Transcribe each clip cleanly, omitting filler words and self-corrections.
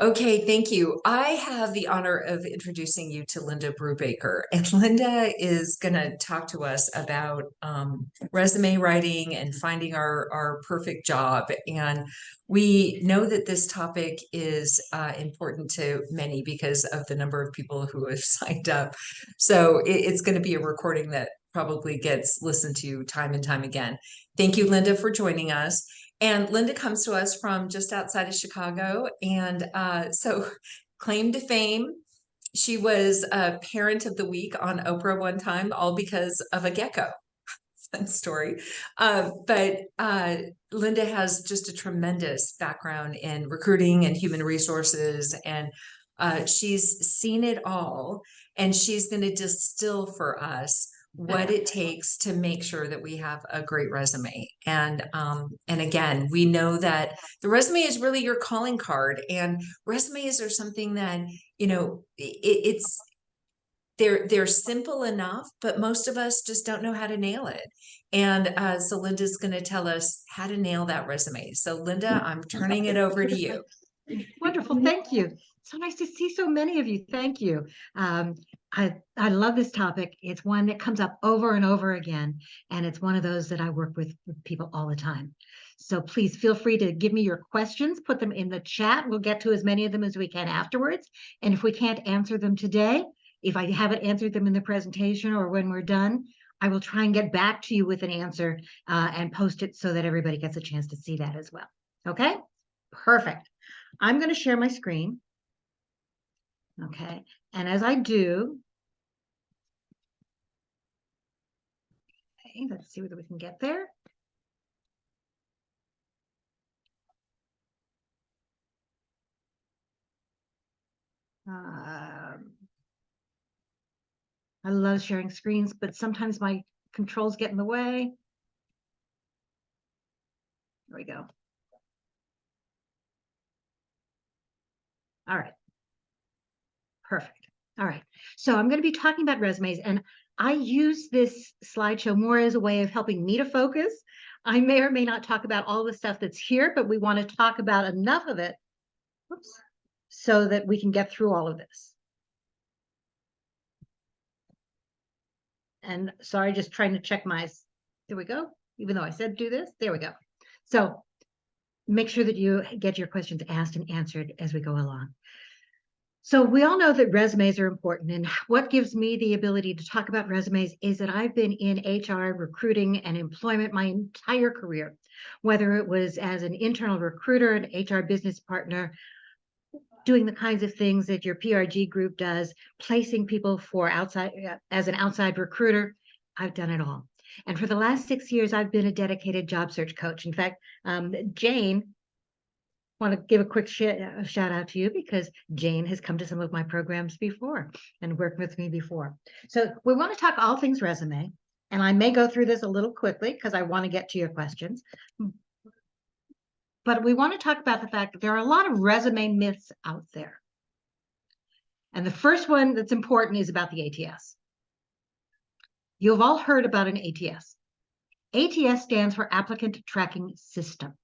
Okay, thank you. I have the honor of introducing you to Linda Brubaker, and Linda is going to talk to us about resume writing and finding our perfect job. And we know that this topic is important to many because of the number of people who have signed up. So it's going to be a recording that probably gets listened to time and time again. Thank you, Linda, for joining us. And Linda comes to us from just outside of Chicago. And so, claim to fame, she was a parent of the week on Oprah one time, all because of a gecko. Fun story. But Linda has just a tremendous background in recruiting and human resources. And she's seen it all. And she's going to distill for us what it takes to make sure that we have a great resume. And again, we know that the resume is really your calling card, and resumes are something that, it's they're simple enough, but most of us just don't know how to nail it. And so Linda's going to tell us how to nail that resume. So Linda, I'm turning it over to you. Wonderful. Thank you. So nice to see so many of you. Thank you. I love this topic. It's one that comes up over and over again, and it's one of those that I work with people all the time. So please feel free to give me your questions, put them in the chat. We'll get to as many of them as we can afterwards. And if we can't answer them today, if I haven't answered them in the presentation or when we're done, I will try and get back to you with an answer and post it so that everybody gets a chance to see that as well. Okay, perfect. I'm going to share my screen. Okay, and as I do, okay, let's see whether we can get there. I love sharing screens, but sometimes my controls get in the way. There we go. All right. Perfect. All right. So I'm going to be talking about resumes, and I use this slideshow more as a way of helping me to focus. I may or may not talk about all the stuff that's here, but we want to talk about enough of it, whoops, so that we can get through all of this. And sorry, just trying to check my, there we go. Even though I said do this, there we go. So make sure that you get your questions asked and answered as we go along. So we all know that resumes are important, and what gives me the ability to talk about resumes is that I've been in HR, recruiting, and employment my entire career, whether it was as an internal recruiter, an HR business partner, doing the kinds of things that your PRG group does, placing people for outside as an outside recruiter. I've done it all. And for the last 6 years, I've been a dedicated job search coach. In fact, Jane, want to give a quick shout out to you because Jane has come to some of my programs before and worked with me before. So we want to talk all things resume, and I may go through this a little quickly because I want to get to your questions. But we want to talk about the fact that there are a lot of resume myths out there. And the first one that's important is about the ATS. You've all heard about an ATS. ATS stands for Applicant Tracking System.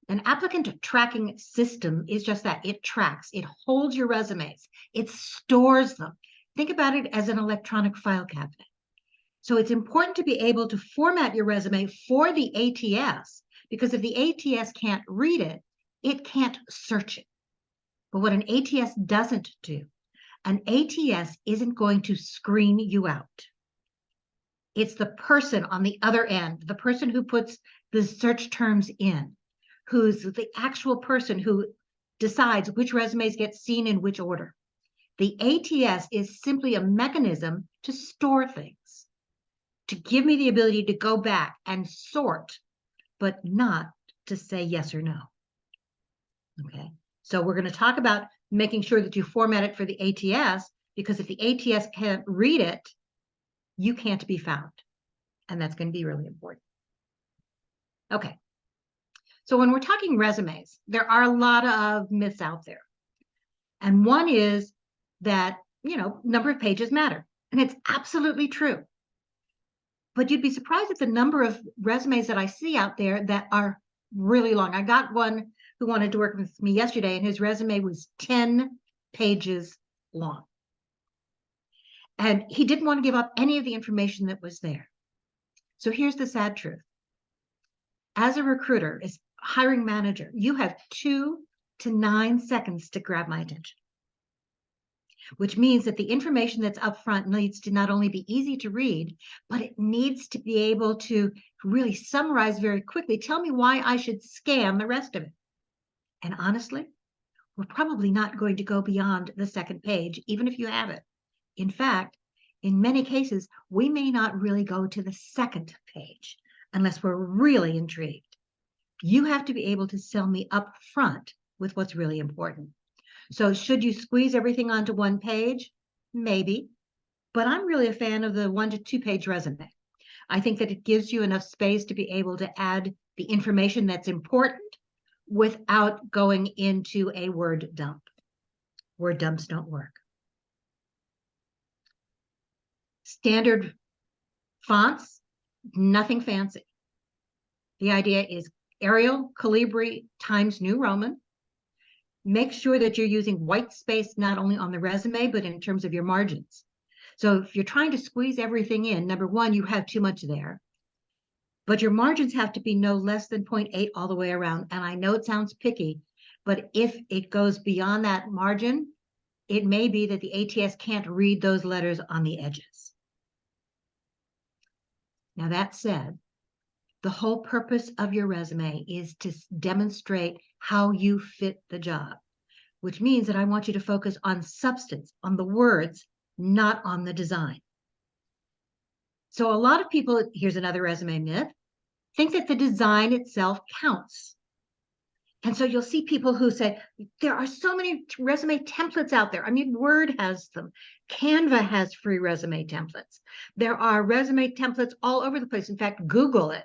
An applicant tracking system is just that. It tracks, it holds your resumes, it stores them. Think about it as an electronic file cabinet. So it's important to be able to format your resume for the ATS, because if the ATS can't read it, it can't search it. But what an ATS doesn't do, an ATS isn't going to screen you out. It's the person on the other end, the person who puts the search terms in, who's the actual person who decides which resumes get seen in which order. The ATS is simply a mechanism to store things, to give me the ability to go back and sort, but not to say yes or no. Okay, so we're going to talk about making sure that you format it for the ATS, because if the ATS can't read it, you can't be found. And that's going to be really important. Okay. So when we're talking resumes, there are a lot of myths out there. And one is that, number of pages matter. And it's absolutely true. But you'd be surprised at the number of resumes that I see out there that are really long. I got one who wanted to work with me yesterday, and his resume was 10 pages long. And he didn't want to give up any of the information that was there. So here's the sad truth. As a recruiter, as hiring manager, you have 2 to 9 seconds to grab my attention, which means that the information that's up front needs to not only be easy to read, but it needs to be able to really summarize very quickly. Tell me why I should scan the rest of it. And honestly, we're probably not going to go beyond the second page, even if you have it. In fact, in many cases, we may not really go to the second page unless we're really intrigued. You have to be able to sell me up front with what's really important. So should you squeeze everything onto one page? Maybe, but I'm really a fan of the 1 to 2 page resume. I think that it gives you enough space to be able to add the information that's important without going into a word dump. Word dumps don't work. Standard fonts, nothing fancy. The idea is Arial, Calibri, Times New Roman. Make sure that you're using white space not only on the resume, but in terms of your margins. So if you're trying to squeeze everything in, number one, you have too much there. But your margins have to be no less than 0.8 all the way around. And I know it sounds picky, but if it goes beyond that margin, it may be that the ATS can't read those letters on the edges. Now, that said, the whole purpose of your resume is to demonstrate how you fit the job, which means that I want you to focus on substance, on the words, not on the design. So a lot of people, here's another resume myth, think that the design itself counts. And so you'll see people who say, there are so many resume templates out there. I mean, Word has them. Canva has free resume templates. There are resume templates all over the place. In fact, Google it,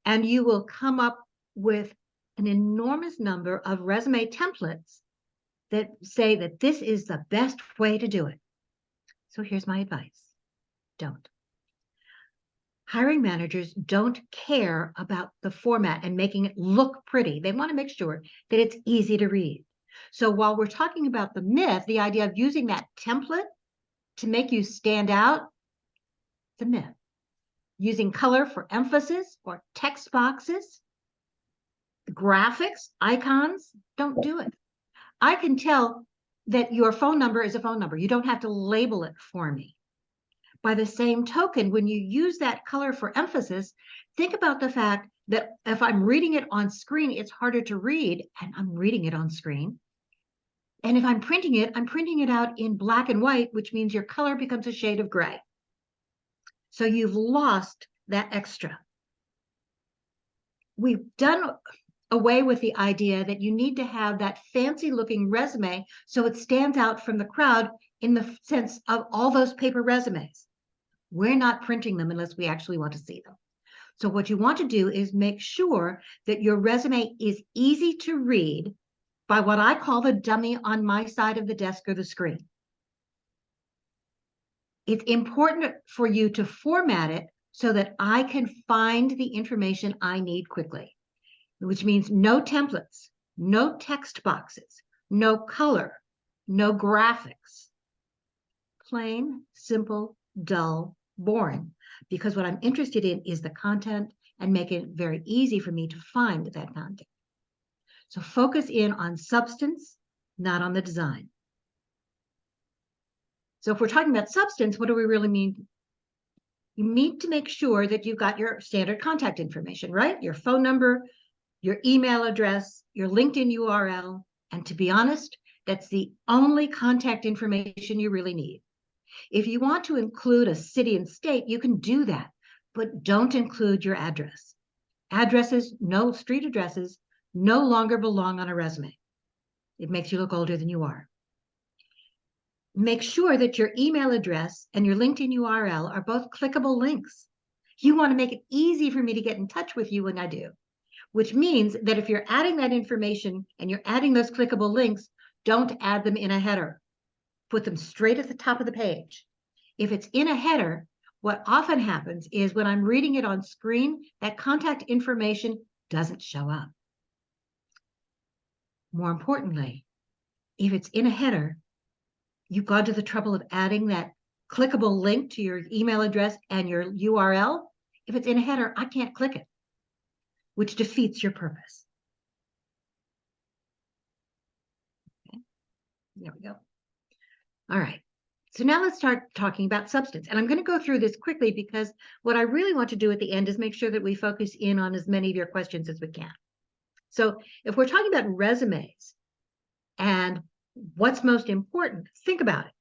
and you will come up with an enormous number of resume templates that say that this is the best way to do it. So here's my advice. Don't. Hiring managers don't care about the format and making it look pretty. They want to make sure that it's easy to read. So while we're talking about the myth, the idea of using that template to make you stand out, it's a myth. Using color for emphasis or text boxes, graphics, icons, don't do it. I can tell that your phone number is a phone number. You don't have to label it for me. By the same token, when you use that color for emphasis, think about the fact that if I'm reading it on screen, it's harder to read, and I'm reading it on screen. And if I'm printing it out in black and white, which means your color becomes a shade of gray. So you've lost that extra. We've done away with the idea that you need to have that fancy looking resume so it stands out from the crowd in the sense of all those paper resumes. We're not printing them unless we actually want to see them. So what you want to do is make sure that your resume is easy to read by what I call the dummy on my side of the desk or the screen. It's important for you to format it so that I can find the information I need quickly, which means no templates, no text boxes, no color, no graphics. Plain, simple, dull, boring, because what I'm interested in is the content and make it very easy for me to find that content. So focus in on substance, not on the design. So if we're talking about substance, what do we really mean? You need to make sure that you've got your standard contact information, right? Your phone number, your email address, your LinkedIn URL, and to be honest, that's the only contact information you really need. If you want to include a city and state, you can do that, but don't include your address. Addresses, no street addresses, no longer belong on a resume. It makes you look older than you are. Make sure that your email address and your LinkedIn URL are both clickable links. You want to make it easy for me to get in touch with you when I do, which means that if you're adding that information and you're adding those clickable links, don't add them in a header. Put them straight at the top of the page. If it's in a header, what often happens is when I'm reading it on screen, that contact information doesn't show up. More importantly, if it's in a header, you've gone to the trouble of adding that clickable link to your email address and your URL. If it's in a header, I can't click it, which defeats your purpose. Okay, there we go. All right. So now let's start talking about substance. And I'm going to go through this quickly because what I really want to do at the end is make sure that we focus in on as many of your questions as we can. So if we're talking about resumes and what's most important, think about it.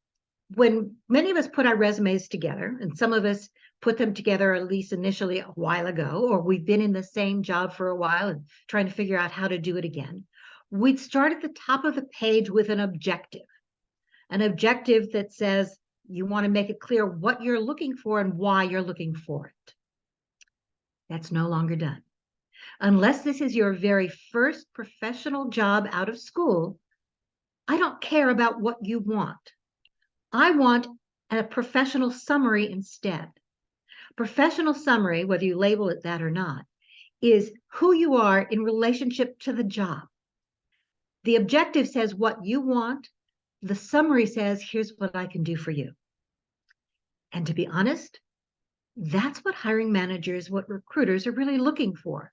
When many of us put our resumes together, and some of us put them together at least initially a while ago, or we've been in the same job for a while and trying to figure out how to do it again, we'd start at the top of the page with an objective that says you want to make it clear what you're looking for and why you're looking for it. That's no longer done. Unless this is your very first professional job out of school, I don't care about what you want. I want a professional summary instead. Professional summary, whether you label it that or not, is who you are in relationship to the job. The objective says what you want. The summary says, here's what I can do for you. And to be honest, that's what hiring managers, what recruiters are really looking for.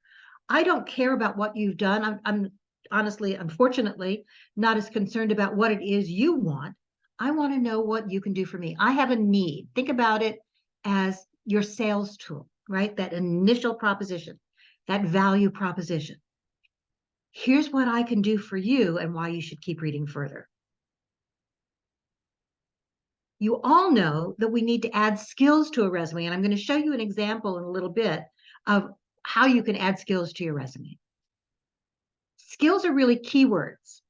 I don't care about what you've done. I'm honestly, unfortunately, not as concerned about what it is you want. I want to know what you can do for me. I have a need. Think about it as your sales tool, right? That initial proposition, that value proposition. Here's what I can do for you and why you should keep reading further. You all know that we need to add skills to a resume, and I'm going to show you an example in a little bit of how you can add skills to your resume. Skills are really keywords.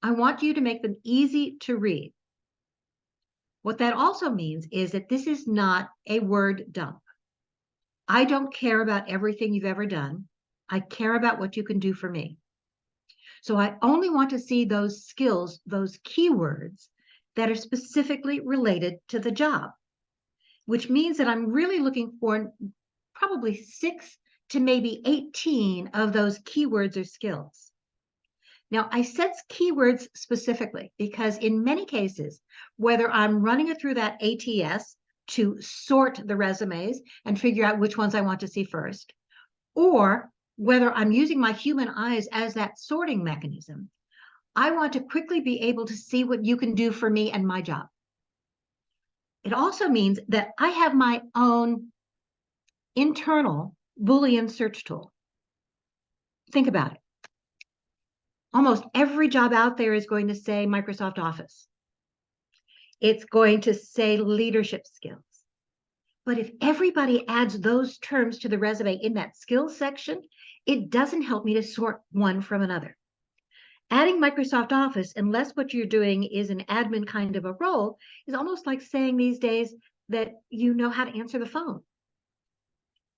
I want you to make them easy to read. What that also means is that this is not a word dump. I don't care about everything you've ever done. I care about what you can do for me. So I only want to see those skills, those keywords that are specifically related to the job, which means that I'm really looking for probably 6 to maybe 18 of those keywords or skills. Now, I said keywords specifically because in many cases, whether I'm running it through that ATS to sort the resumes and figure out which ones I want to see first, or whether I'm using my human eyes as that sorting mechanism, I want to quickly be able to see what you can do for me and my job. It also means that I have my own internal Boolean search tool. Think about it. Almost every job out there is going to say Microsoft Office. It's going to say leadership skills. But if everybody adds those terms to the resume in that skills section, it doesn't help me to sort one from another. Adding Microsoft Office, unless what you're doing is an admin kind of a role, is almost like saying these days that you know how to answer the phone.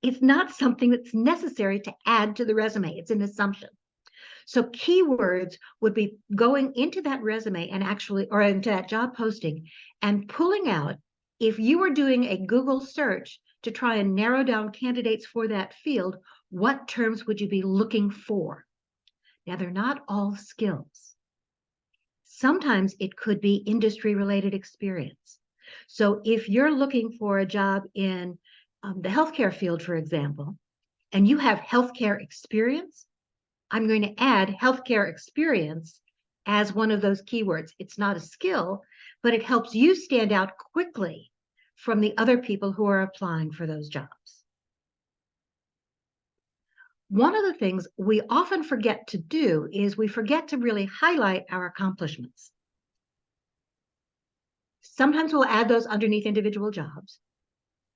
It's not something that's necessary to add to the resume. It's an assumption. So keywords would be going into that resume and actually, or into that job posting and pulling out, if you were doing a Google search to try and narrow down candidates for that field, what terms would you be looking for? Now, they're not all skills. Sometimes it could be industry-related experience. So if you're looking for a job in the healthcare field, for example, and you have healthcare experience, I'm going to add healthcare experience as one of those keywords. It's not a skill, but it helps you stand out quickly from the other people who are applying for those jobs. One of the things we often forget to do is we forget to really highlight our accomplishments. Sometimes we'll add those underneath individual jobs.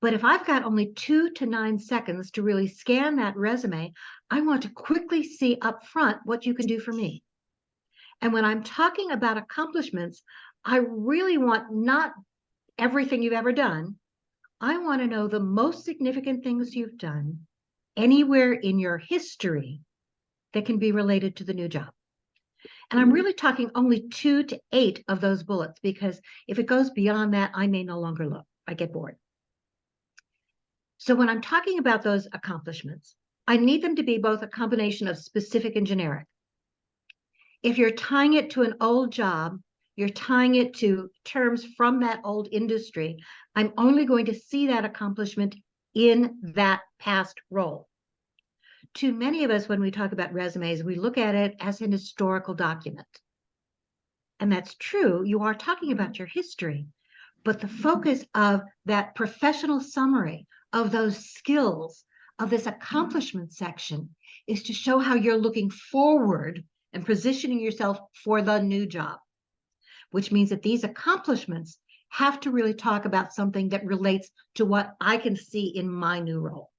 But if I've got only 2 to 9 seconds to really scan that resume, I want to quickly see up front what you can do for me. And when I'm talking about accomplishments, I really want not everything you've ever done. I want to know the most significant things you've done anywhere in your history that can be related to the new job. And I'm really talking only 2 to 8 of those bullets, because if it goes beyond that, I may no longer look. I get bored. So when I'm talking about those accomplishments, I need them to be both a combination of specific and generic. If you're tying it to an old job, you're tying it to terms from that old industry, I'm only going to see that accomplishment in that past role. Too many of us, when we talk about resumes, we look at it as an historical document. And that's true. You are talking about your history, but the focus of that professional summary of those skills, of this accomplishment section, is to show how you're looking forward and positioning yourself for the new job, which means that these accomplishments have to really talk about something that relates to what I can see in my new role.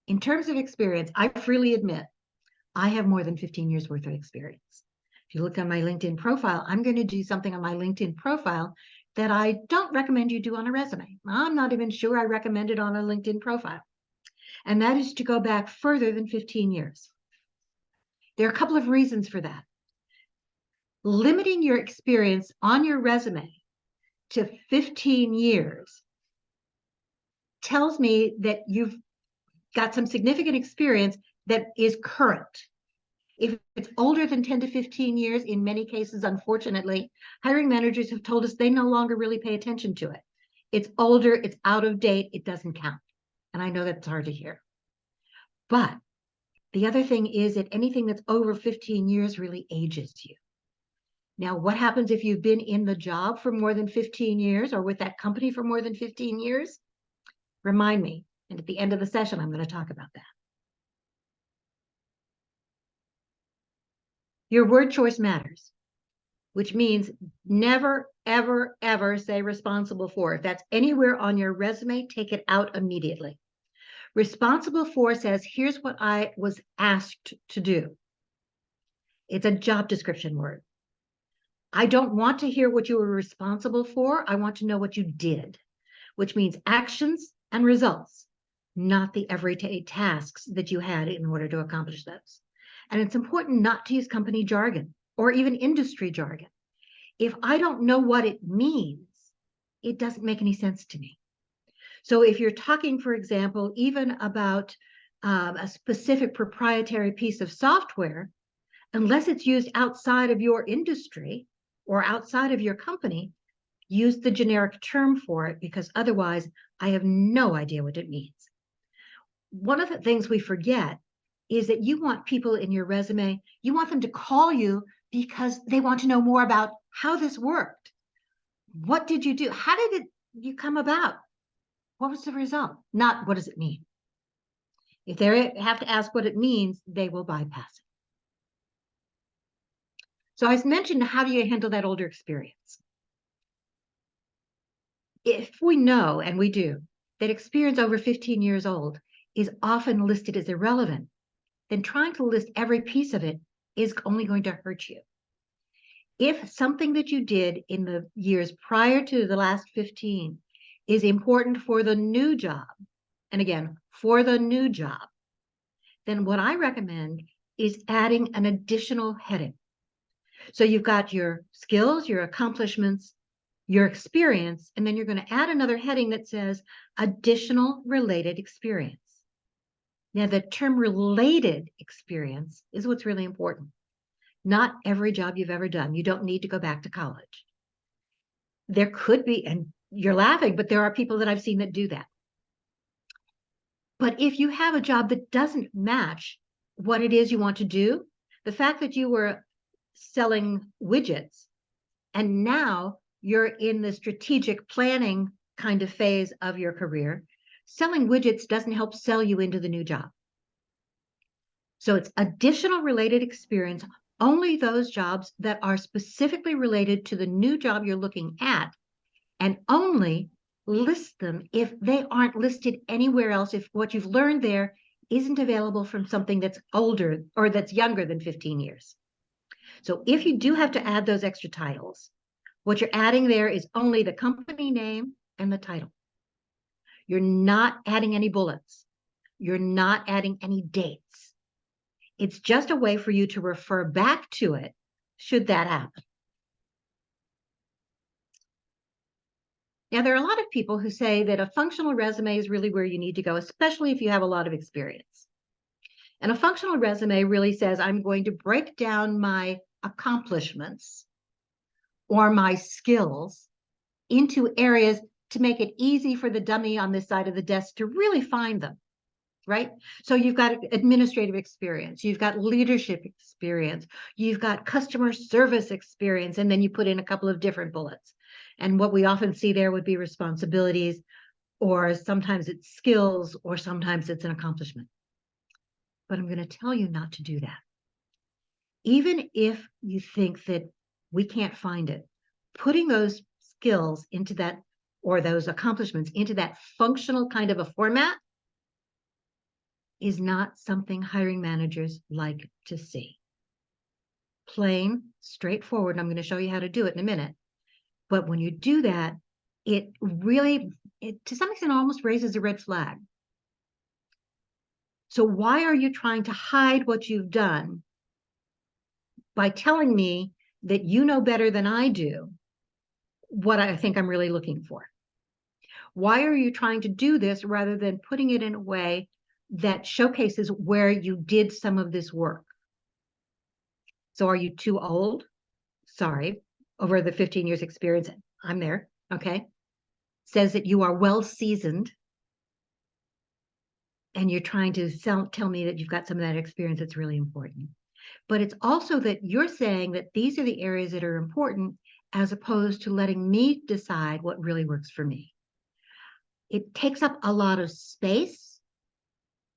In terms of experience, I freely admit I have more than 15 years worth of experience. If you look on my LinkedIn profile, I'm going to do something on my LinkedIn profile that I don't recommend you do on a resume. I'm not even sure I recommend it on a LinkedIn profile. And that is to go back further than 15 years. There are a couple of reasons for that. Limiting your experience on your resume to 15 years tells me that you've got some significant experience that is current. If it's older than 10 to 15 years, in many cases, unfortunately, hiring managers have told us they no longer really pay attention to it. It's older, it's out of date, it doesn't count. And I know that's hard to hear. But the other thing is that anything that's over 15 years really ages you. Now, what happens if you've been in the job for more than 15 years or with that company for more than 15 years? Remind me. And at the end of the session, I'm going to talk about that. Your word choice matters, which means never, ever, ever say responsible for. If that's anywhere on your resume, take it out immediately. Responsible for says, here's what I was asked to do. It's a job description word. I don't want to hear what you were responsible for. I want to know what you did, which means actions and results, not the everyday tasks that you had in order to accomplish those. And it's important not to use company jargon or even industry jargon. If I don't know what it means, it doesn't make any sense to me. So if you're talking, for example, even about a specific proprietary piece of software, unless it's used outside of your industry or outside of your company, use the generic term for it, because otherwise I have no idea what it means. One of the things we forget is that you want people in your resume, you want them to call you because they want to know more about how this worked. What did you do? How did you come about? What was the result? Not what does it mean? If they have to ask what it means, they will bypass it. So I mentioned, how do you handle that older experience? If we know, and we do, that experience over 15 years old is often listed as irrelevant, then trying to list every piece of it is only going to hurt you. If something that you did in the years prior to the last 15 is important for the new job, and again, for the new job, then what I recommend is adding an additional heading. So you've got your skills, your accomplishments, your experience, and then you're going to add another heading that says additional related experience. Now, the term related experience is what's really important. Not every job you've ever done. You don't need to go back to college. There could be, and you're laughing, but there are people that I've seen that do that. But if you have a job that doesn't match what it is you want to do, the fact that you were selling widgets and now you're in the strategic planning kind of phase of your career, selling widgets doesn't help sell you into the new job. So it's additional related experience, only those jobs that are specifically related to the new job you're looking at, and only list them if they aren't listed anywhere else, if what you've learned there isn't available from something that's older or that's younger than 15 years. So if you do have to add those extra titles, what you're adding there is only the company name and the title. You're not adding any bullets. You're not adding any dates. It's just a way for you to refer back to it should that happen. Now, there are a lot of people who say that a functional resume is really where you need to go, especially if you have a lot of experience. And a functional resume really says, I'm going to break down my accomplishments or my skills into areas to make it easy for the dummy on this side of the desk to really find them, right? So you've got administrative experience, you've got leadership experience, you've got customer service experience, and then you put in a couple of different bullets. And what we often see there would be responsibilities, or sometimes it's skills, or sometimes it's an accomplishment. But I'm going to tell you not to do that. Even if you think that we can't find it, putting those skills into that, or those accomplishments into that functional kind of a format, is not something hiring managers like to see. Plain, straightforward, and I'm going to show you how to do it in a minute. But when you do that, it really, to some extent, almost raises a red flag. So why are you trying to hide what you've done by telling me that you know better than I do what I think I'm really looking for? Why are you trying to do this rather than putting it in a way that showcases where you did some of this work? So are you too old? Sorry, over the 15 years experience, I'm there, okay? Says that you are well seasoned and you're trying to tell me that you've got some of that experience that's really important. But it's also that you're saying that these are the areas that are important as opposed to letting me decide what really works for me. It takes up a lot of space.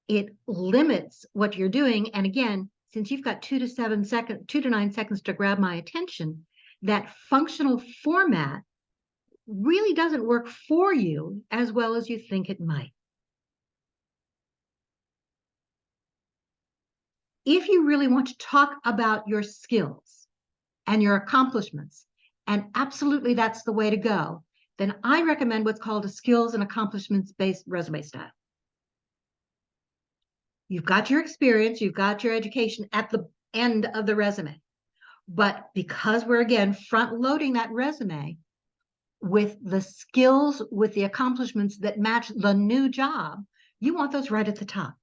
It limits what you're doing. And again, since you've got 2 to 9 seconds to grab my attention, that functional format really doesn't work for you as well as you think it might. If you really want to talk about your skills and your accomplishments, and absolutely that's the way to go, then I recommend what's called a skills and accomplishments-based resume style. You've got your experience, you've got your education at the end of the resume. But because we're, again, front-loading that resume with the skills, with the accomplishments that match the new job, you want those right at the top.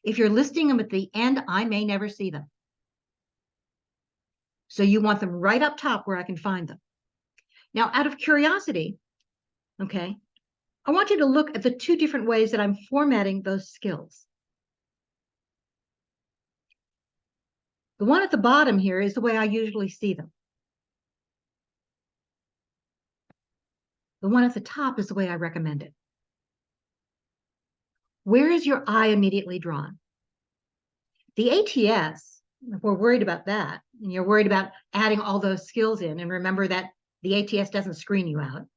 If you're listing them at the end, I may never see them. So you want them right up top where I can find them. Now, out of curiosity, okay, I want you to look at the 2 different ways that I'm formatting those skills. The one at the bottom here is the way I usually see them. The one at the top is the way I recommend it. Where is your eye immediately drawn? The ATS, if we're worried about that, and you're worried about adding all those skills in, and remember that the ATS doesn't screen you out.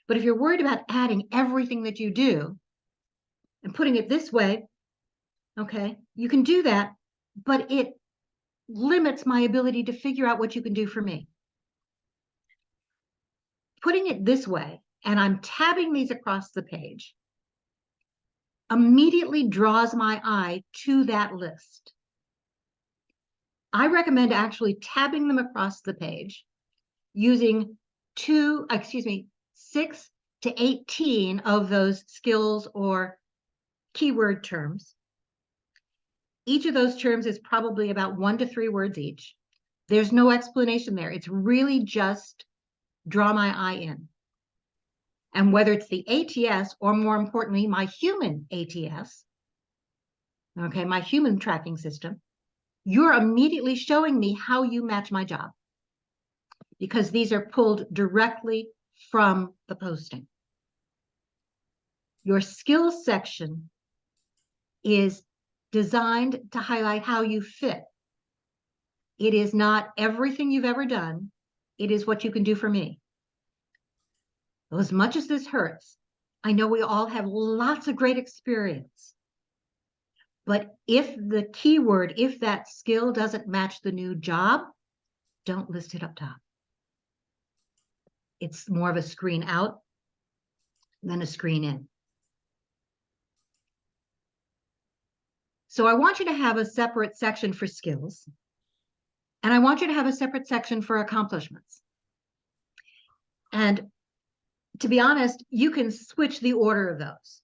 But if you're worried about adding everything that you do and putting it this way, okay, you can do that, but it limits my ability to figure out what you can do for me. Putting it this way, and I'm tabbing these across the page, immediately draws my eye to that list. I recommend actually tabbing them across the page using 6 to 18 of those skills or keyword terms. Each of those terms is probably about 1 to 3 words each. There's no explanation there. It's really just draw my eye in. And whether it's the ATS or, more importantly, my human ATS, okay, my human tracking system, you're immediately showing me how you match my job because these are pulled directly from the posting. Your skills section is designed to highlight how you fit. It is not everything you've ever done. It is what you can do for me. Well, as much as this hurts, I know we all have lots of great experience. But if the keyword, if that skill doesn't match the new job, don't list it up top. It's more of a screen out than a screen in. So I want you to have a separate section for skills, and I want you to have a separate section for accomplishments. And to be honest, you can switch the order of those.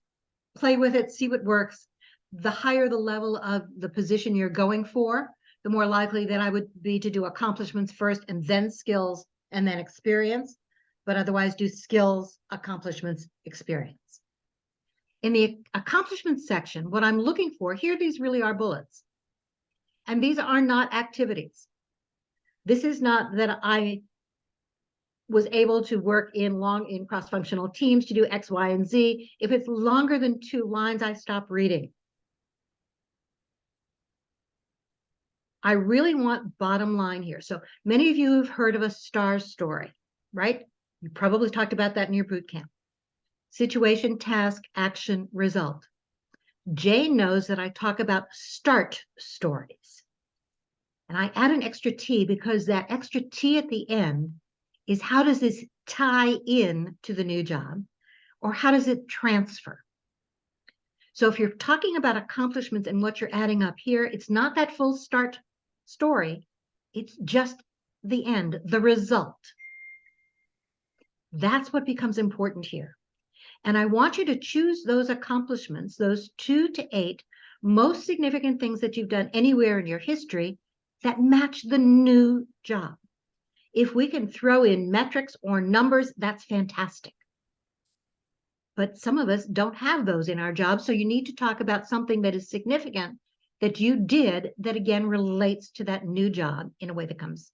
Play with it, see what works. the higher the level of the position you're going for, the more likely that I would be to do accomplishments first and then skills and then experience, but otherwise do skills, accomplishments, experience. In the accomplishments section, what I'm looking for here, these really are bullets. And these are not activities. This is not that I was able to work in cross-functional teams to do X, Y, and Z. If it's longer than 2 lines, I stop reading. I really want bottom line here. So many of you have heard of a STAR story, right? You probably talked about that in your boot camp. Situation, task, action, result. Jane knows that I talk about START stories. And I add an extra T because that extra T at the end is how does this tie in to the new job, or how does it transfer? So if you're talking about accomplishments and what you're adding up here, it's not that full START story. It's just the end, the result. That's what becomes important here. And I want you to choose those accomplishments, those 2 to 8 most significant things that you've done anywhere in your history that match the new job. If we can throw in metrics or numbers, that's fantastic. But some of us don't have those in our jobs. So you need to talk about something that is significant that you did that again relates to that new job in a way that comes.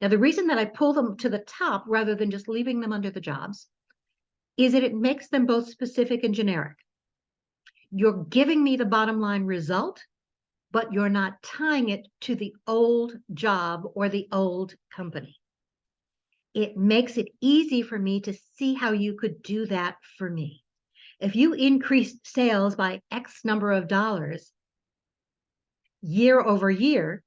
Now, the reason that I pull them to the top rather than just leaving them under the jobs is that it makes them both specific and generic. You're giving me the bottom line result, but you're not tying it to the old job or the old company. It makes it easy for me to see how you could do that for me. If you increased sales by X number of dollars year over year,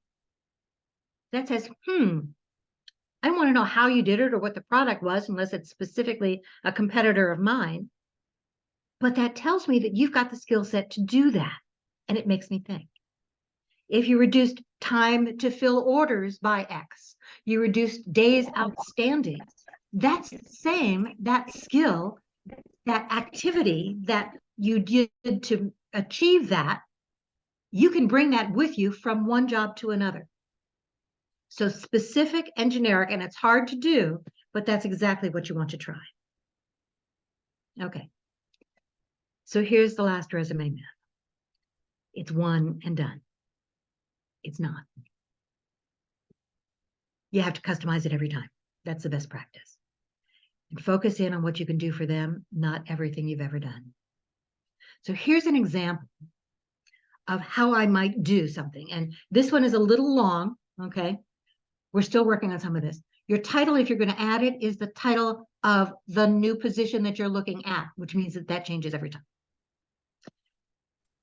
that says, I don't want to know how you did it or what the product was, unless it's specifically a competitor of mine. But that tells me that you've got the skill set to do that. And it makes me think. If you reduced time to fill orders by X, you reduced days outstanding, that's saying that skill, that activity that you did to achieve that, you can bring that with you from one job to another. So specific and generic, and it's hard to do, but that's exactly what you want to try. Okay. So here's the last resume myth. It's one and done. It's not. You have to customize it every time. That's the best practice. And focus in on what you can do for them, not everything you've ever done. So here's an example of how I might do something. And this one is a little long, okay? We're still working on some of this. Your title, if you're going to add it, is the title of the new position that you're looking at, which means that that changes every time.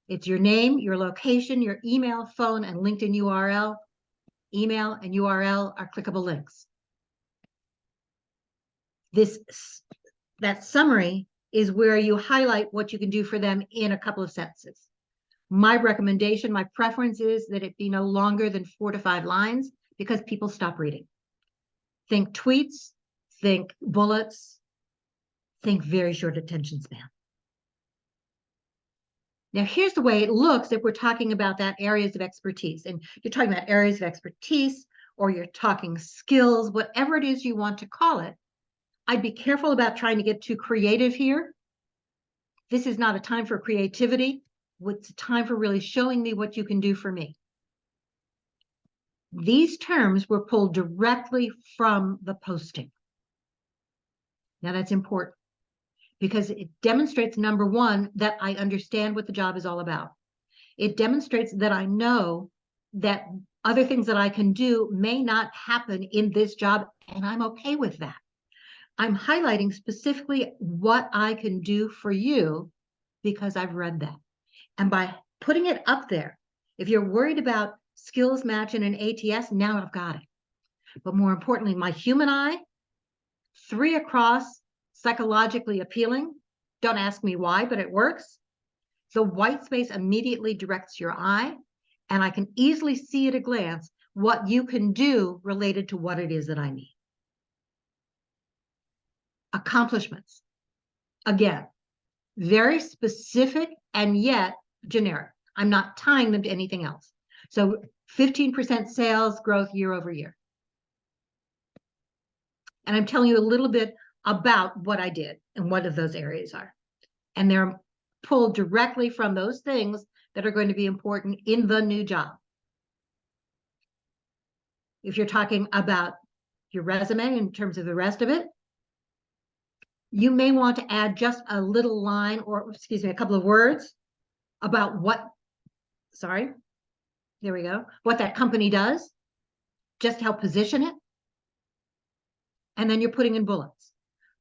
It's your name, your location, your email, phone, and LinkedIn URL. Email and URL are clickable links. That summary is where you highlight what you can do for them in a couple of sentences. My recommendation, my preference is that it be no longer than 4 to 5 lines because people stop reading. Think tweets, think bullets, think very short attention span. Now, here's the way it looks if we're talking about that areas of expertise. And you're talking about areas of expertise, or you're talking skills, whatever it is you want to call it. I'd be careful about trying to get too creative here. This is not a time for creativity. It's a time for really showing me what you can do for me. These terms were pulled directly from the posting. Now, that's important because it demonstrates, number one, that I understand what the job is all about. It demonstrates that I know that other things that I can do may not happen in this job, and I'm okay with that. I'm highlighting specifically what I can do for you because I've read that. And by putting it up there, if you're worried about skills match in an ATS, now I've got it. But more importantly, my human eye, 3 across, psychologically appealing. Don't ask me why, but it works. The white space immediately directs your eye, and I can easily see at a glance what you can do related to what it is that I need. Accomplishments. Again, very specific and yet generic. I'm not tying them to anything else. So 15% sales growth year over year. And I'm telling you a little bit about what I did and what of those areas are. And they're pulled directly from those things that are going to be important in the new job. If you're talking about your resume in terms of the rest of it, you may want to add just a little line or, excuse me, a couple of words about what, sorry, there we go, what that company does, just help position it. And then you're putting in bullets.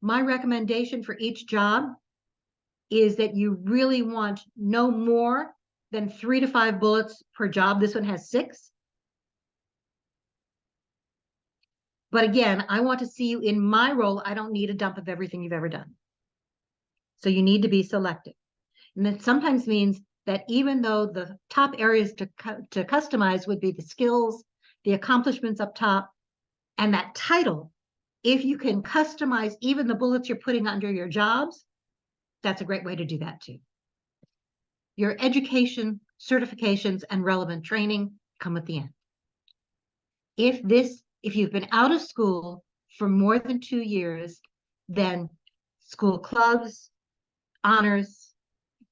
My recommendation for each job is that you really want no more than 3 to 5 bullets per job. This one has 6. But again, I want to see you in my role. I don't need a dump of everything you've ever done. So you need to be selective. And that sometimes means that even though the top areas to customize would be the skills, the accomplishments up top, and that title, if you can customize even the bullets you're putting under your jobs, that's a great way to do that too. Your education, certifications, and relevant training come at the end. If you've been out of school for more than 2 years, then school clubs, honors,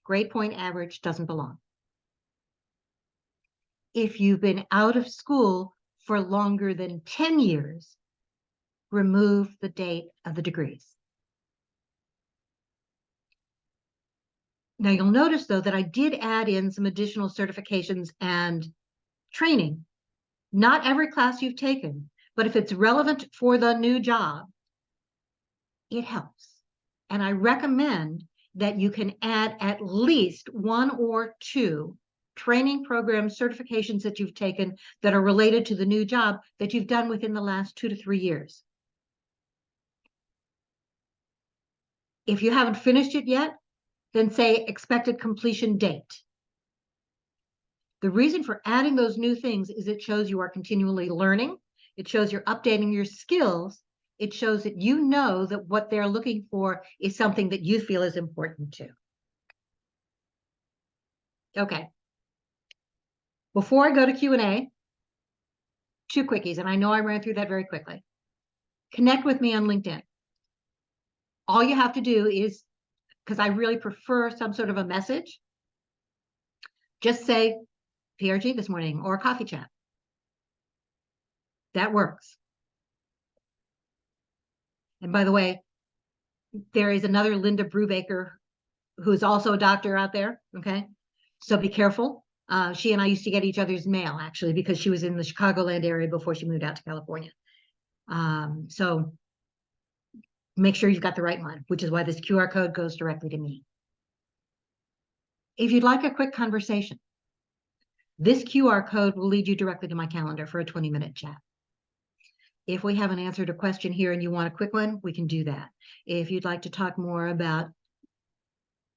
grade point average doesn't belong. If you've been out of school for longer than 10 years, remove the date of the degrees. Now you'll notice though that I did add in some additional certifications and training. Not every class you've taken, but if it's relevant for the new job, it helps. And I recommend that you can add at least 1 or 2 training programs, certifications that you've taken that are related to the new job that you've done within the last 2 to 3 years. If you haven't finished it yet, then say expected completion date. The reason for adding those new things is it shows you are continually learning. It shows you're updating your skills. It shows that you know that what they're looking for is something that you feel is important too. Okay. Before I go to Q&A, 2 quickies, and I know I ran through that very quickly. Connect with me on LinkedIn. All you have to do is, because I really prefer some sort of a message, just say PRG this morning or coffee chat. That works. And by the way, there is another Linda Brubaker who's also a doctor out there, okay? So be careful. She and I used to get each other's mail, actually, because she was in the Chicagoland area before she moved out to California. So make sure you've got the right one, which is why this QR code goes directly to me. If you'd like a quick conversation, this QR code will lead you directly to my calendar for a 20-minute chat. If we haven't answered a question here and you want a quick one, we can do that. If you'd like to talk more about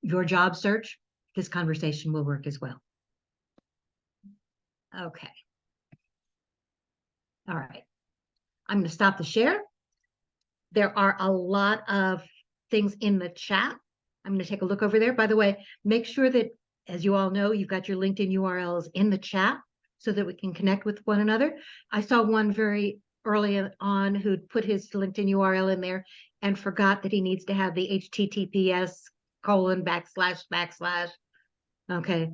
your job search, this conversation will work as well. Okay. All right. I'm going to stop the share. There are a lot of things in the chat. I'm going to take a look over there. By the way, make sure that, as you all know, you've got your LinkedIn URLs in the chat so that we can connect with one another. I saw one very early on who'd put his LinkedIn URL in there and forgot that he needs to have the HTTPS://. Okay.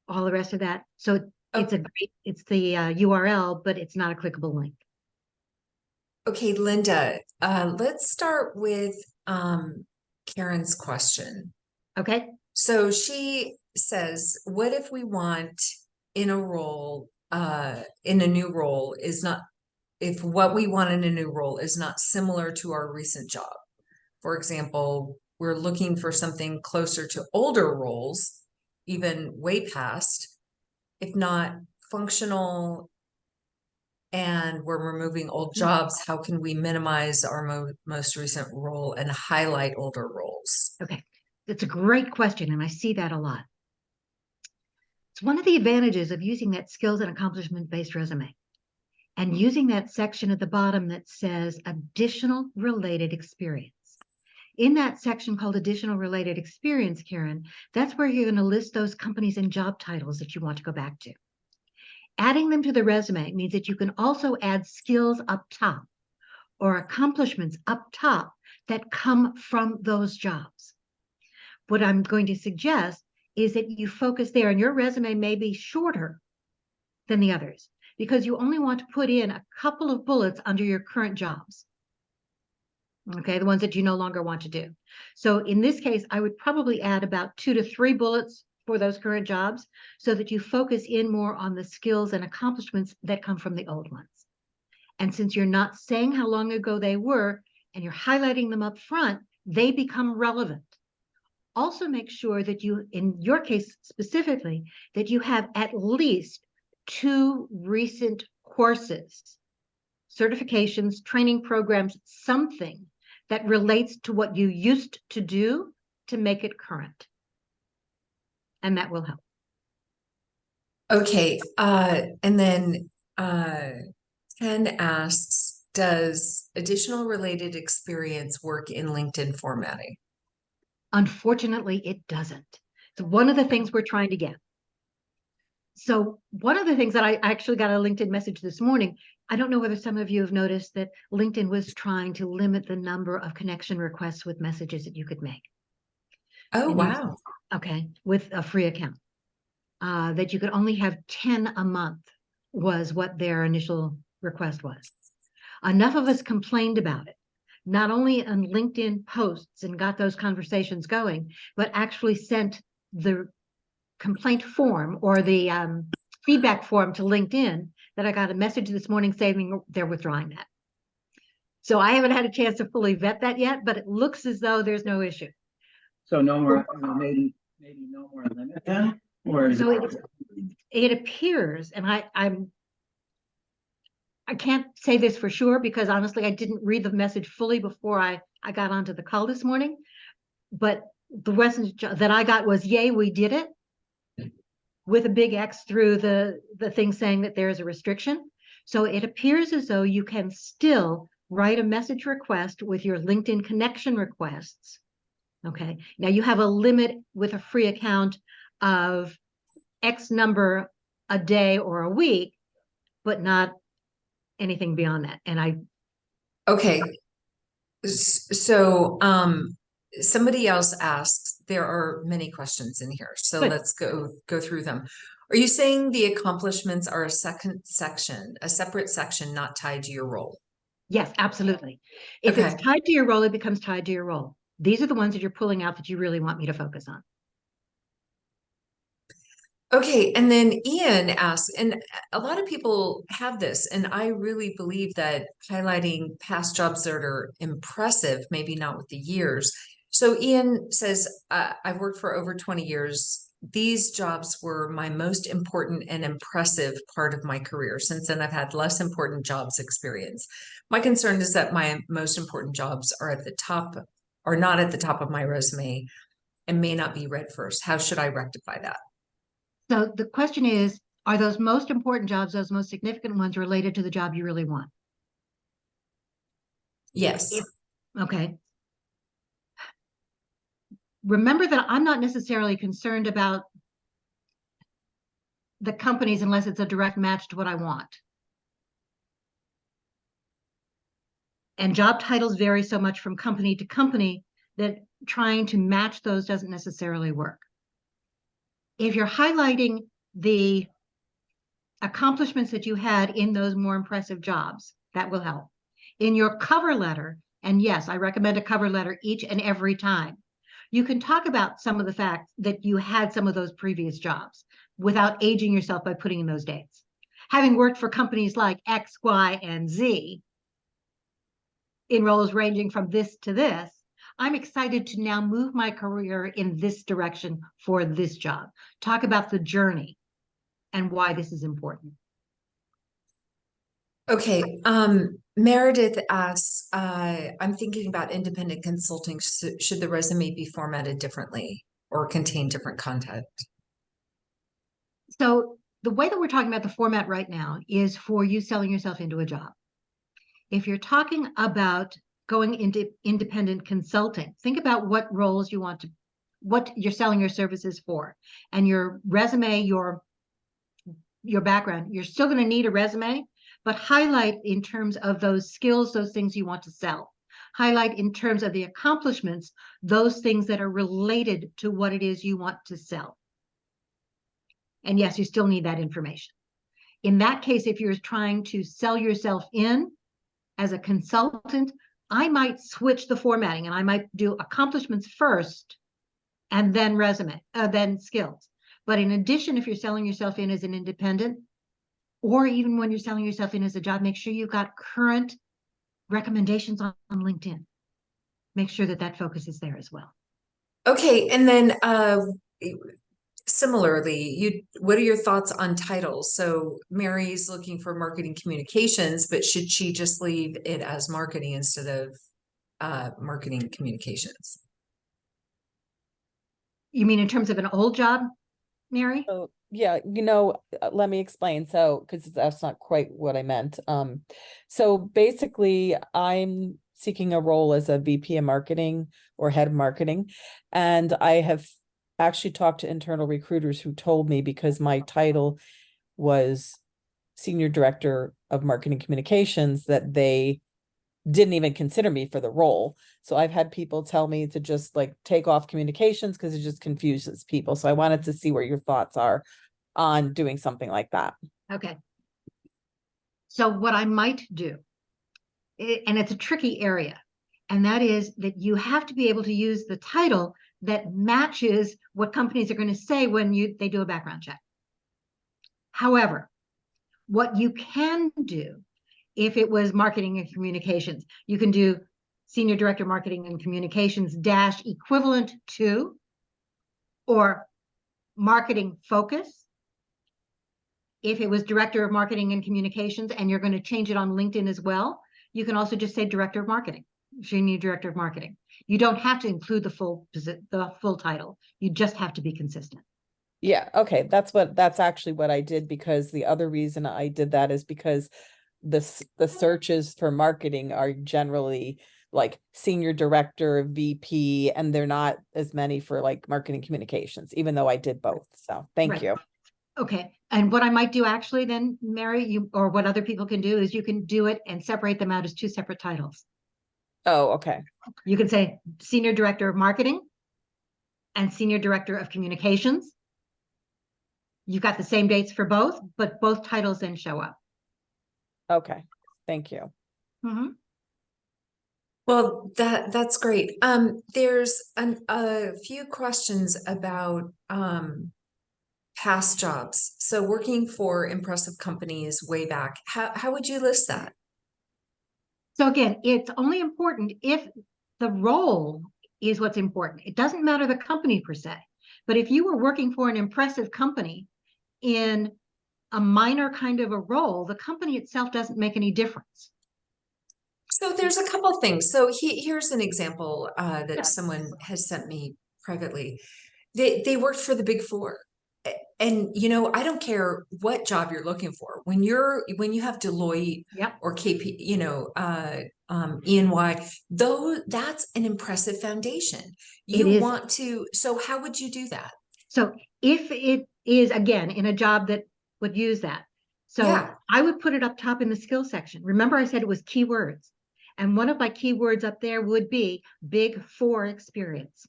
All the rest of that. So it's the URL, but it's not a clickable link. Okay, Linda, let's start with Karen's question. Okay. So she says, what if we want in a role, in a new role is not, if what we want in a new role is not similar to our recent job? For example, we're looking for something closer to older roles, even way past, if not functional, and we're removing old jobs. How can we minimize our most recent role and highlight older roles? Okay, that's a great question, and I see that a lot. It's one of the advantages of using that skills and accomplishment-based resume and using that section at the bottom that says additional related experience. In that section called additional related experience, Karen, that's where you're going to list those companies and job titles that you want to go back to. Adding them to the resume means that you can also add skills up top or accomplishments up top that come from those jobs. What I'm going to suggest is that you focus there, and your resume may be shorter than the others because you only want to put in a couple of bullets under your current jobs. Okay, the ones that you no longer want to do. So in this case, I would probably add about 2 to 3 bullets for those current jobs so that you focus in more on the skills and accomplishments that come from the old ones. And since you're not saying how long ago they were and you're highlighting them up front, they become relevant. Also make sure that you, in your case specifically, that you have at least 2 recent courses, certifications, training programs, something that relates to what you used to do to make it current. And that will help. Okay, and then Ken asks, does additional related experience work in LinkedIn formatting? Unfortunately, it doesn't. It's one of the things we're trying to get. So one of the things that I actually got a LinkedIn message this morning, I don't know whether some of you have noticed that LinkedIn was trying to limit the number of connection requests with messages that you could make. Oh, And wow. okay, with a free account. That you could only have 10 a month was what their initial request was. Enough of us complained about it, not only on LinkedIn posts and got those conversations going, but actually sent the complaint form or the feedback form to LinkedIn that I got a message this morning saying they're withdrawing that. So I haven't had a chance to fully vet that yet, but it looks as though there's no issue. So no more, maybe no more limit then, or is So it? it appears, and I can't say this for sure because honestly, I didn't read the message fully before I got onto the call this morning. But the message that I got was, yay, we did it, with a big X through the thing saying that there is a restriction. So it appears as though you can still write a message request with your LinkedIn connection requests. Okay. Now you have a limit with a free account of X number a day or a week, but not anything beyond that. And Okay. So, somebody else asks, there are many questions in here, so Good. let's go through them. Are you saying the accomplishments are a second section, a separate section, not tied to your role? Yes, absolutely. If Okay. it's tied to your role, it becomes tied to your role. These are the ones that you're pulling out that you really want me to focus on. Okay, and then Ian asks, and a lot of people have this, and I really believe that highlighting past jobs that are impressive, maybe not with the years. So Ian says, I've worked for over 20 years. These jobs were my most important and impressive part of my career. Since then, I've had less important jobs experience. My concern is that my most important jobs are at the top, are not at the top of my resume and may not be read first. How should I rectify that? So the question is, are those most important jobs, those most significant ones, related to the job you really want? Yes. Okay. Remember that I'm not necessarily concerned about the companies unless it's a direct match to what I want. And job titles vary so much from company to company that trying to match those doesn't necessarily work. If you're highlighting the accomplishments that you had in those more impressive jobs, that will help. In your cover letter, and yes, I recommend a cover letter each and every time, you can talk about some of the facts that you had some of those previous jobs without aging yourself by putting in those dates. Having worked for companies like X, Y, and Z in roles ranging from this to this, I'm excited to now move my career in this direction for this job. Talk about the journey and why this is important. Okay, Meredith asks, I'm thinking about independent consulting. Should the resume be formatted differently or contain different content? So the way that we're talking about the format right now is for you selling yourself into a job. If you're talking about going into independent consulting. Think about what roles you want to, what you're selling your services for, and your resume, your background. You're still going to need a resume, but highlight in terms of those skills, those things you want to sell. Highlight in terms of the accomplishments, those things that are related to what it is you want to sell. And yes, you still need that information. In that case, if you're trying to sell yourself in as a consultant, I might switch the formatting and I might do accomplishments first and then resume, then skills. But in addition, if you're selling yourself in as an independent, or even when you're selling yourself in as a job, make sure you've got current recommendations on LinkedIn. Make sure that that focus is there as well. Okay, and then similarly, what are your thoughts on titles? So Mary's looking for marketing communications, but should she just leave it as marketing instead of marketing communications? You mean in terms of an old job, Mary? So yeah, let me explain. So, because that's not quite what I meant. So basically, I'm seeking a role as a VP of marketing or head of marketing, and I have actually talked to internal recruiters who told me, because my title was senior director of marketing communications, that they didn't even consider me for the role. So I've had people tell me to just like take off communications because it just confuses people. So I wanted to see what your thoughts are on doing something like that. Okay. So what I might do, and it's a tricky area, and that is that you have to be able to use the title that matches what companies are going to say when they do a background check. However, what you can do, if it was marketing and communications, you can do senior director of marketing and communications dash equivalent to, or marketing focus. If it was director of marketing and communications and you're going to change it on LinkedIn as well, you can also just say director of marketing, senior director of marketing. You don't have to include the full title. You just have to be consistent. Yeah, okay, that's actually what I did, because the other reason I did that is because the searches for marketing are generally like senior director, VP, and they're not as many for like marketing communications, even though I did both. So thank you. Okay. And what I might do actually then, Mary, or what other people can do is you can do it and separate them out as two separate titles. Oh, okay. You can say senior director of marketing and senior director of communications. You've got the same dates for both, but both titles then show up. Okay. Thank you. Mm-hmm. Well, that's great. There's a few questions about past jobs. So working for impressive companies way back, how would you list that? So again, it's only important if the role is what's important. It doesn't matter the company per se, but if you were working for an impressive company in a minor kind of a role, the company itself doesn't make any difference. So there's a couple things. So here's an example that someone has sent me privately. They worked for the Big Four. And I don't care what job you're looking for. When you have Deloitte or KP, EY, though that's an impressive foundation. You want to, so how would you do that? So if it is, again, in a job that would use that, so I would put it up top in the skill section. Remember I said it was keywords. And one of my keywords up there would be Big Four experience.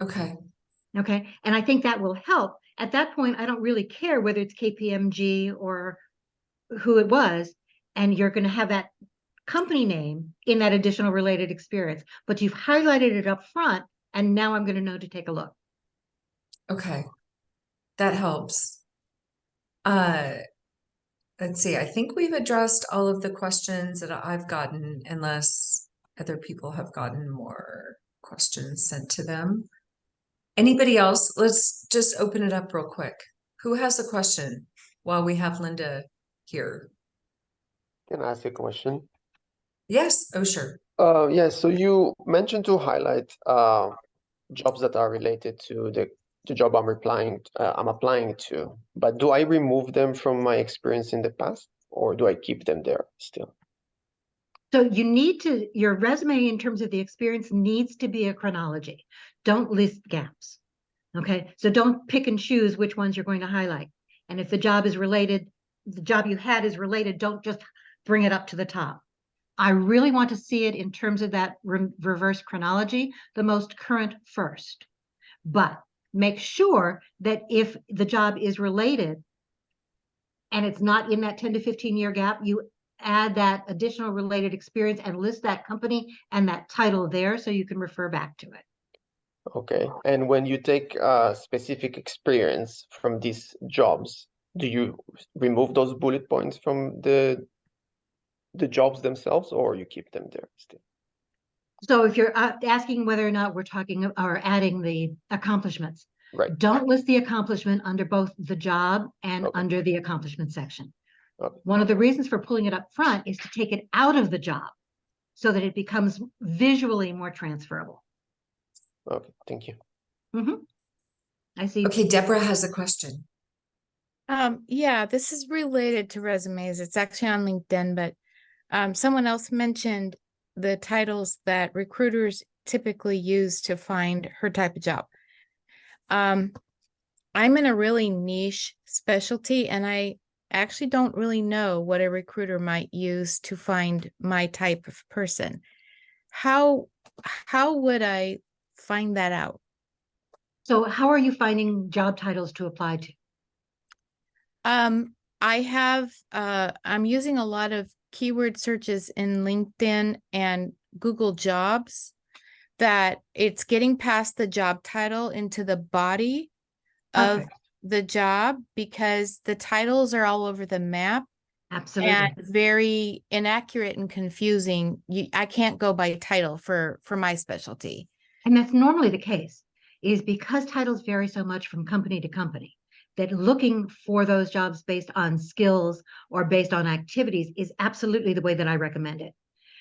Okay. Okay. And I think that will help. At that point, I don't really care whether it's KPMG or who it was. And you're going to have that company name in that additional related experience, but you've highlighted it up front. And now I'm going to know to take a look. Okay. That helps. Let's see. I think we've addressed all of the questions that I've gotten, unless other people have gotten more questions sent to them. Anybody else? Let's just open it up real quick. Who has a question while we have Linda here? Can I ask a question? Yes. Oh, sure. Yes. So you mentioned to highlight jobs that are related to the job I'm applying to. But do I remove them from my experience in the past, or do I keep them there still? So you need to, your resume in terms of the experience needs to be a chronology. Don't list gaps. Okay, so don't pick and choose which ones you're going to highlight. And if the job is related, the job you had is related, don't just bring it up to the top. I really want to see it in terms of that reverse chronology, the most current first. But make sure that if the job is related and it's not in that 10 to 15 year gap, you add that additional related experience and list that company and that title there so you can refer back to it. Okay. And when you take specific experience from these jobs, do you remove those bullet points from the jobs themselves, or you keep them there still? So if you're asking whether or not we're talking or adding the accomplishments, Right. don't list the accomplishment under both the job and Okay. under the accomplishment section. Okay. One of the reasons for pulling it up front is to take it out of the job so that it becomes visually more transferable. Okay. Thank you. I see. Okay, Deborah has a question. Yeah, this is related to resumes. It's actually on LinkedIn, but someone else mentioned the titles that recruiters typically use to find her type of job. I'm in a really niche specialty, and I actually don't really know what a recruiter might use to find my type of person. How would I find that out? So how are you finding job titles to apply to? I'm using a lot of keyword searches in LinkedIn and Google Jobs that it's getting past the job title into the body of Perfect. the job, because the titles are all over the map Absolutely. and very inaccurate and confusing. I can't go by title for my specialty. And that's normally the case, is because titles vary so much from company to company, that looking for those jobs based on skills or based on activities is absolutely the way that I recommend it.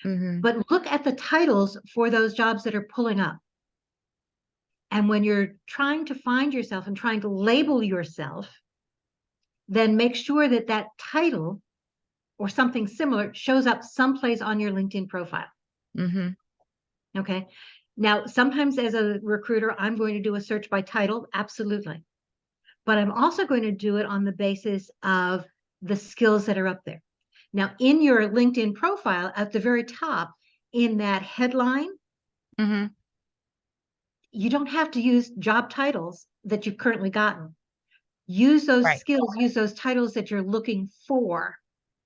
Mm-hmm. But look at the titles for those jobs that are pulling up. And when you're trying to find yourself and trying to label yourself, then make sure that that title or something similar shows up someplace on your LinkedIn profile. Mm-hmm. Okay. Now, sometimes as a recruiter, I'm going to do a search by title. Absolutely. But I'm also going to do it on the basis of the skills that are up there. Now, in your LinkedIn profile, at the very top, in that headline, Mm-hmm. you don't have to use job titles that you've currently gotten. Use those Right. skills, use those titles that you're looking for.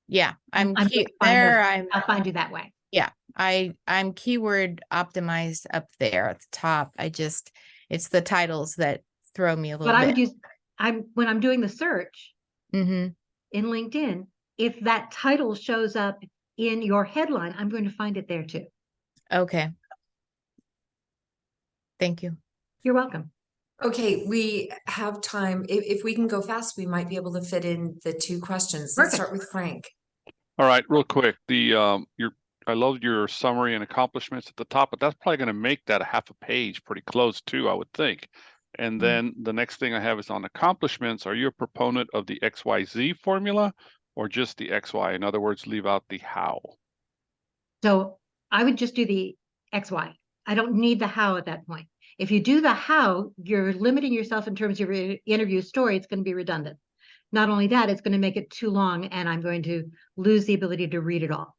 Yeah, I'm going to I'll find you that way. Yeah, I'm keyword optimized up there at the top. It's the titles that throw me a little But I bit. would use, when I'm doing the search Mm-hmm. in LinkedIn, if that title shows up in your headline, I'm going to find it there too. Okay. Thank you. You're welcome. Okay, we have time. If we can go fast, we might be able to fit in the two questions. Let's Perfect. start with Frank. All right, real quick. I love your summary and accomplishments at the top, but that's probably going to make that a half a page pretty close too, I would think. And then the next thing I have is on accomplishments. Are you a proponent of the XYZ formula or just the XY? In other words, leave out the how. So I would just do the XY. I don't need the how at that point. If you do the how, you're limiting yourself in terms of your interview story. It's going to be redundant. Not only that, it's going to make it too long and I'm going to lose the ability to read it all.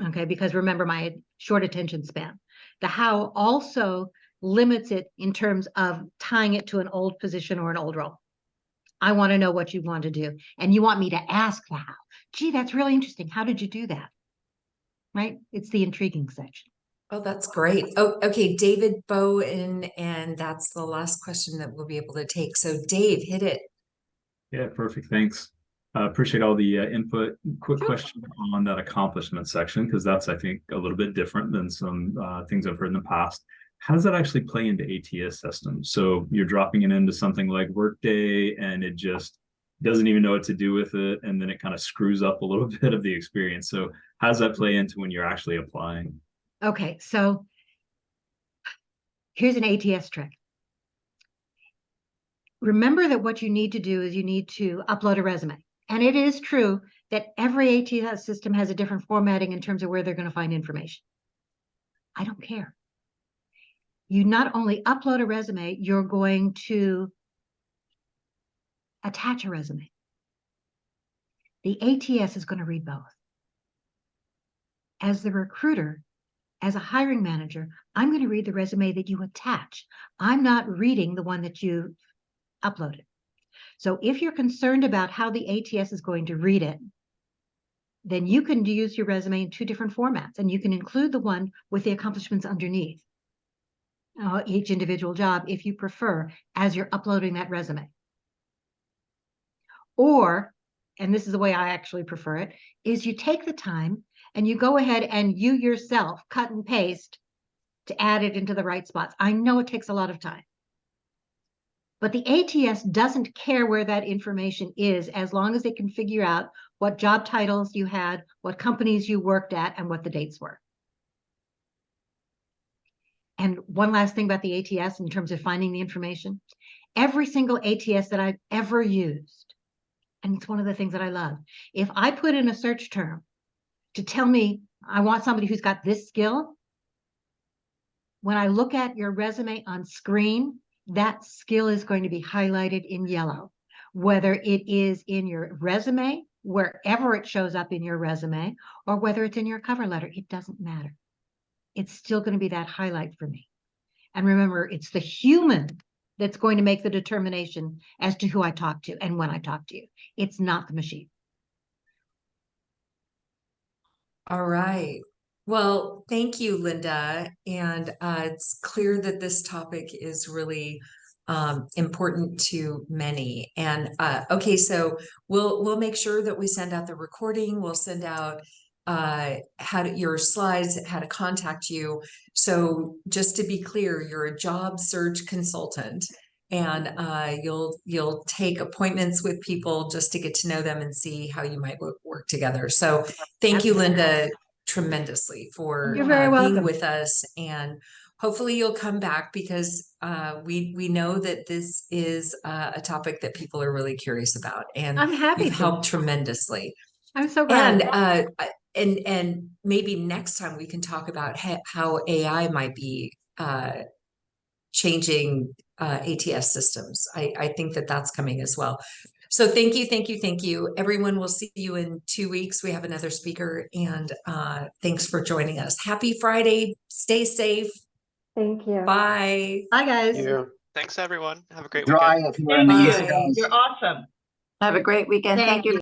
Okay, because remember my short attention span. The how also limits it in terms of tying it to an old position or an old role. I want to know what you want to do. And you want me to ask the how. Gee, that's really interesting. How did you do that? Right? It's the intriguing section. Oh, that's great. Oh, okay, David Bowen, and that's the last question that we'll be able to take. So Dave, hit it. Yeah, perfect. Thanks. Appreciate all the input. Quick Sure. question on that accomplishment section, because that's, I think, a little bit different than some things I've heard in the past. How does that actually play into ATS systems? So you're dropping it into something like Workday and it just doesn't even know what to do with it. And then it kind of screws up a little bit of the experience. So how does that play into when you're actually applying? Okay, so here's an ATS trick. Remember that what you need to do is you need to upload a resume. And it is true that every ATS system has a different formatting in terms of where they're going to find information. I don't care. You not only upload a resume, you're going to attach a resume. The ATS is going to read both. As the recruiter, as a hiring manager, I'm going to read the resume that you attach. I'm not reading the one that you uploaded. So if you're concerned about how the ATS is going to read it, then you can use your resume in 2 different formats, and you can include the one with the accomplishments underneath each individual job if you prefer, as you're uploading that resume. Or, and this is the way I actually prefer it, is you take the time and you go ahead and you yourself cut and paste to add it into the right spots. I know it takes a lot of time, but the ATS doesn't care where that information is as long as it can figure out what job titles you had, what companies you worked at, and what the dates were. And one last thing about the ATS in terms of finding the information, every single ATS that I've ever used, and it's one of the things that I love, if I put in a search term to tell me I want somebody who's got this skill, when I look at your resume on screen, that skill is going to be highlighted in yellow, whether it is in your resume, wherever it shows up in your resume, or whether it's in your cover letter, it doesn't matter. It's still going to be that highlight for me. And remember, it's the human that's going to make the determination as to who I talk to and when I talk to you. It's not the machine. All right. Well, thank you, Linda. And it's clear that this topic is really important to many. And okay, so we'll make sure that we send out the recording. We'll send out your slides, how to contact you. So just to be clear, you're a job search consultant, and you'll take appointments with people just to get to know them and see how you might work together. So thank you, Linda, tremendously for You're very being welcome. with us, and hopefully you'll come back because we know that this is a topic that people are really curious about, and I'm happy you've to. helped tremendously. I'm so glad. And maybe next time we can talk about how AI might be changing ATS systems. I think that that's coming as well. So thank you, thank you, thank you. Everyone, we'll see you in 2 weeks. We have another speaker, and thanks for joining us. Happy Friday. Stay safe. Thank you. Bye. Bye, guys. You. Thanks, everyone. Have a great Dry weekend. if you're in Thank the you. East Coast. You're awesome. Have a great weekend. Thank you.